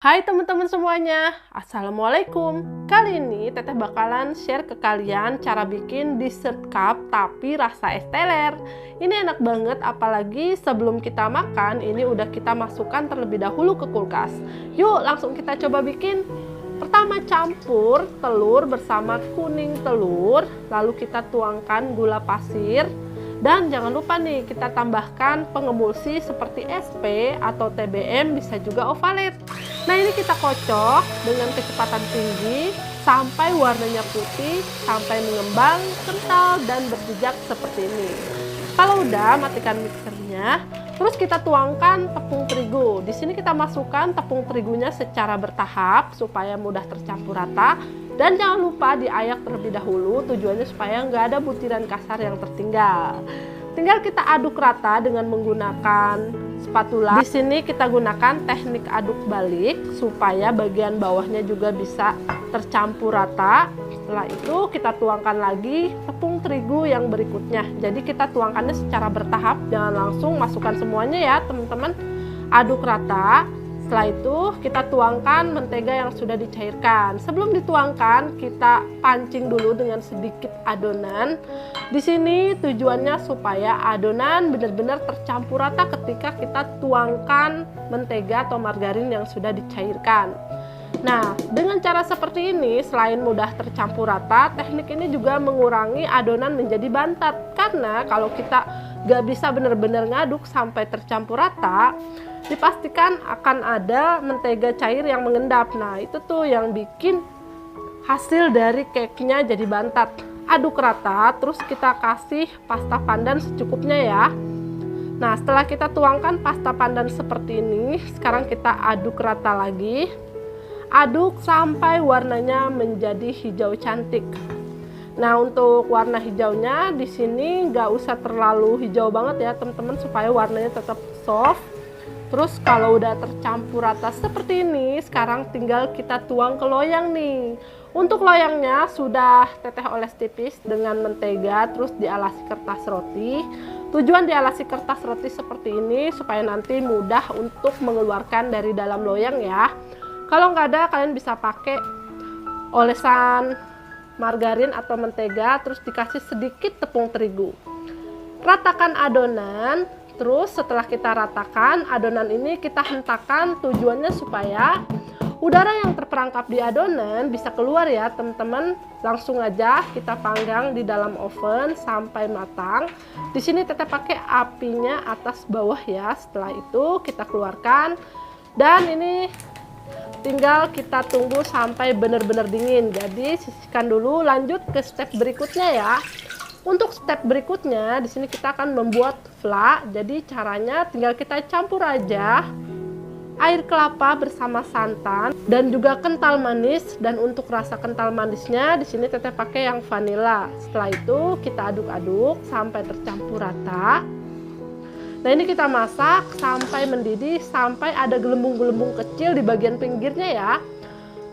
Hai teman-teman semuanya, Assalamualaikum. Kali ini Teteh bakalan share ke kalian cara bikin dessert cup tapi rasa es teler. Ini enak banget, apalagi sebelum kita makan ini udah kita masukkan terlebih dahulu ke kulkas. Yuk langsung kita coba bikin. Pertama, campur telur bersama kuning telur, lalu kita tuangkan gula pasir. Dan jangan lupa nih, kita tambahkan pengemulsi seperti SP atau TBM, bisa juga ovalet. Nah, ini kita kocok dengan kecepatan tinggi sampai warnanya putih, sampai mengembang, kental, dan berjejak seperti ini. Kalau udah, matikan mixernya. Terus kita tuangkan tepung terigu. Di sini kita masukkan tepung terigunya secara bertahap supaya mudah tercampur rata. Dan jangan lupa diayak terlebih dahulu, tujuannya supaya nggak ada butiran kasar yang tertinggal. Tinggal kita aduk rata dengan menggunakan spatula. Di sini kita gunakan teknik aduk balik supaya bagian bawahnya juga bisa tercampur rata. Setelah itu kita tuangkan lagi tepung terigu yang berikutnya. Jadi kita tuangkannya secara bertahap, jangan langsung masukkan semuanya ya teman-teman. Aduk rata. Setelah itu kita tuangkan mentega yang sudah dicairkan. Sebelum dituangkan kita pancing dulu dengan sedikit adonan. Di sini tujuannya supaya adonan benar-benar tercampur rata ketika kita tuangkan mentega atau margarin yang sudah dicairkan. Nah, dengan cara seperti ini selain mudah tercampur rata, teknik ini juga mengurangi adonan menjadi bantat. Karena kalau kita gak bisa benar-benar ngaduk sampai tercampur rata, dipastikan akan ada mentega cair yang mengendap. Nah, itu tuh yang bikin hasil dari cake-nya jadi bantat. Aduk rata, terus kita kasih pasta pandan secukupnya ya. Nah, setelah kita tuangkan pasta pandan seperti ini, sekarang kita aduk rata lagi. Aduk sampai warnanya menjadi hijau cantik. Nah, untuk warna hijaunya di sini nggak usah terlalu hijau banget ya teman-teman, supaya warnanya tetap soft. Terus kalau udah tercampur rata seperti ini, sekarang tinggal kita tuang ke loyang nih. Untuk loyangnya sudah Teteh oles tipis dengan mentega, terus dialasi kertas roti. Tujuan dialasi kertas roti seperti ini supaya nanti mudah untuk mengeluarkan dari dalam loyang ya. Kalau nggak ada, kalian bisa pakai olesan margarin atau mentega, terus dikasih sedikit tepung terigu. Ratakan adonan. Terus setelah kita ratakan adonan ini, kita hentakan, tujuannya supaya udara yang terperangkap di adonan bisa keluar ya teman-teman. Langsung aja kita panggang di dalam oven sampai matang. Di sini Teteh pakai apinya atas bawah ya. Setelah itu kita keluarkan dan ini tinggal kita tunggu sampai benar-benar dingin. Jadi sisihkan dulu, lanjut ke step berikutnya ya. Untuk step berikutnya, di sini kita akan membuat fla. Jadi caranya tinggal kita campur aja air kelapa bersama santan dan juga kental manis. Dan untuk rasa kental manisnya, di sini Teteh pakai yang vanila. Setelah itu kita aduk-aduk sampai tercampur rata. Nah, ini kita masak sampai mendidih, sampai ada gelembung-gelembung kecil di bagian pinggirnya ya.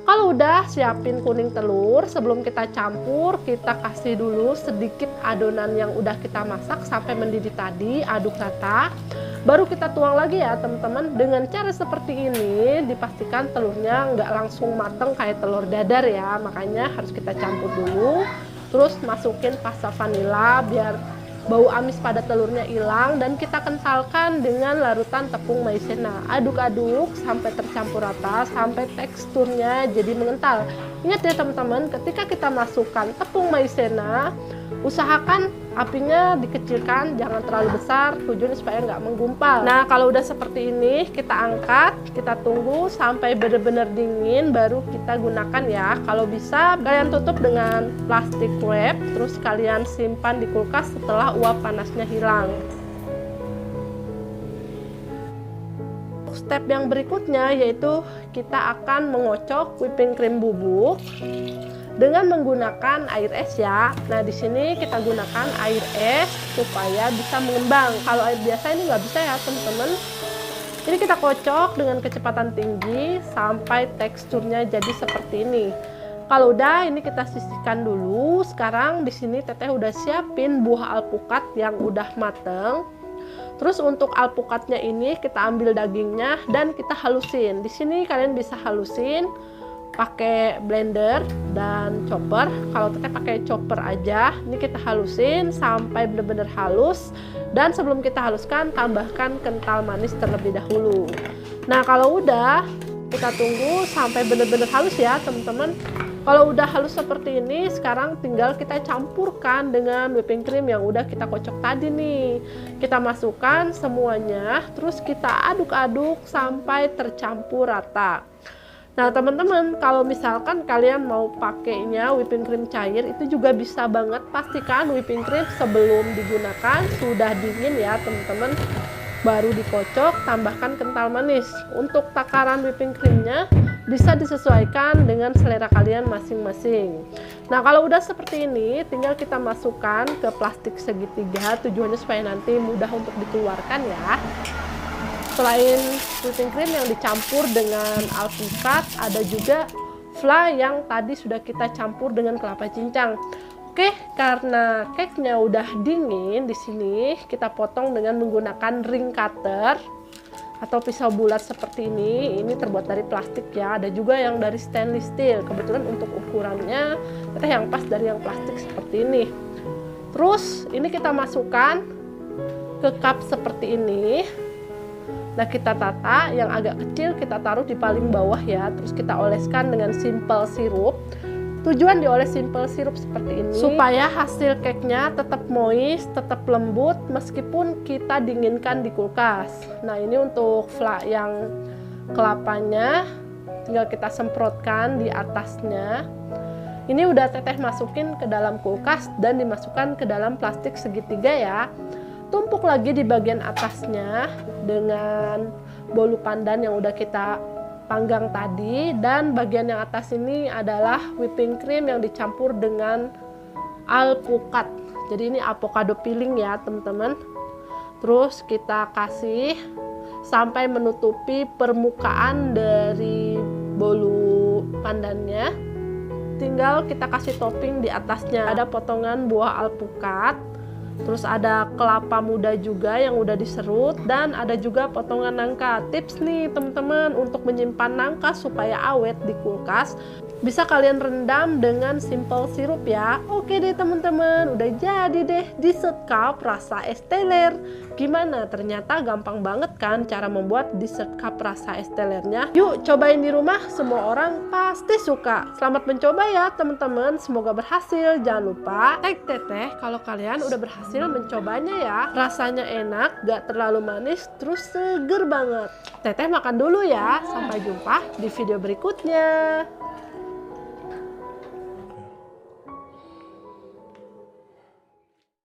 Kalau udah, siapin kuning telur. Sebelum kita campur, kita kasih dulu sedikit adonan yang udah kita masak sampai mendidih tadi, aduk rata. Baru kita tuang lagi ya teman-teman. Dengan cara seperti ini, dipastikan telurnya nggak langsung mateng kayak telur dadar ya. Makanya harus kita campur dulu. Terus masukin pasta vanila biar bau amis pada telurnya hilang, dan kita kentalkan dengan larutan tepung maizena. Aduk-aduk sampai tercampur rata, sampai teksturnya jadi mengental. Ingat ya teman-teman, ketika kita masukkan tepung maizena, usahakan apinya dikecilkan, jangan terlalu besar, tujuannya supaya nggak menggumpal. Nah, kalau udah seperti ini, kita angkat, kita tunggu sampai benar-benar dingin, baru kita gunakan ya. Kalau bisa, kalian tutup dengan plastik wrap, terus kalian simpan di kulkas setelah uap panasnya hilang. Step yang berikutnya yaitu kita akan mengocok whipping cream bubuk dengan menggunakan air es ya. Nah, di sini kita gunakan air es supaya bisa mengembang. Kalau air biasa ini nggak bisa ya teman-teman. Ini kita kocok dengan kecepatan tinggi sampai teksturnya jadi seperti ini. Kalau udah, ini kita sisihkan dulu. Sekarang di sini Teteh udah siapin buah alpukat yang udah mateng. Terus untuk alpukatnya ini kita ambil dagingnya dan kita halusin. Di sini kalian bisa halusin pakai blender dan chopper. Kalau teteh pakai chopper aja. Ini kita halusin sampai benar-benar halus. Dan sebelum kita haluskan, tambahkan kental manis terlebih dahulu. Nah, kalau udah, kita tunggu sampai benar-benar halus ya, teman-teman. Kalau udah halus seperti ini, sekarang tinggal kita campurkan dengan whipping cream yang udah kita kocok tadi nih. Kita masukkan semuanya, terus kita aduk-aduk sampai tercampur rata. Nah, teman-teman, kalau misalkan kalian mau pakainya whipping cream cair, itu juga bisa banget. Pastikan whipping cream sebelum digunakan sudah dingin ya, teman-teman. Baru dikocok, tambahkan kental manis. Untuk takaran whipping creamnya bisa disesuaikan dengan selera kalian masing-masing. Nah, kalau udah seperti ini, tinggal kita masukkan ke plastik segitiga. Tujuannya supaya nanti mudah untuk dikeluarkan ya. Selain whipping cream yang dicampur dengan alpukat, ada juga flan yang tadi sudah kita campur dengan kelapa cincang. Oke, karena cake-nya udah dingin, di sini kita potong dengan menggunakan ring cutter atau pisau bulat seperti ini. Ini terbuat dari plastik ya. Ada juga yang dari stainless steel. Kebetulan untuk ukurannya kita yang pas dari yang plastik seperti ini. Terus ini kita masukkan ke cup seperti ini. Nah, kita tata, yang agak kecil kita taruh di paling bawah ya. Terus kita oleskan dengan simple sirup. Tujuan dioles simple sirup seperti ini supaya hasil cake-nya tetap moist, tetap lembut meskipun kita dinginkan di kulkas. Nah, ini untuk flan yang kelapanya tinggal kita semprotkan di atasnya. Ini udah teteh masukin ke dalam kulkas dan dimasukkan ke dalam plastik segitiga ya. Tumpuk lagi di bagian atasnya dengan bolu pandan yang udah kita panggang tadi, dan bagian yang atas ini adalah whipping cream yang dicampur dengan alpukat. Jadi ini avocado peeling ya, teman-teman. Terus kita kasih sampai menutupi permukaan dari bolu pandannya. Tinggal kita kasih topping di atasnya. Ada potongan buah alpukat. Terus ada kelapa muda juga yang udah diserut, dan ada juga potongan nangka. Tips nih teman-teman untuk menyimpan nangka supaya awet di kulkas, bisa kalian rendam dengan simple sirup ya. Oke deh teman-teman, udah jadi deh dessert cup rasa es teler. Gimana? Ternyata gampang banget kan cara membuat dessert cup rasa es telernya. Yuk cobain di rumah, semua orang pasti suka. Selamat mencoba ya teman-teman, semoga berhasil. Jangan lupa tag teteh kalau kalian udah berhasil mencobanya ya. Rasanya enak, gak terlalu manis, terus seger banget. Teteh makan dulu ya, sampai jumpa di video berikutnya.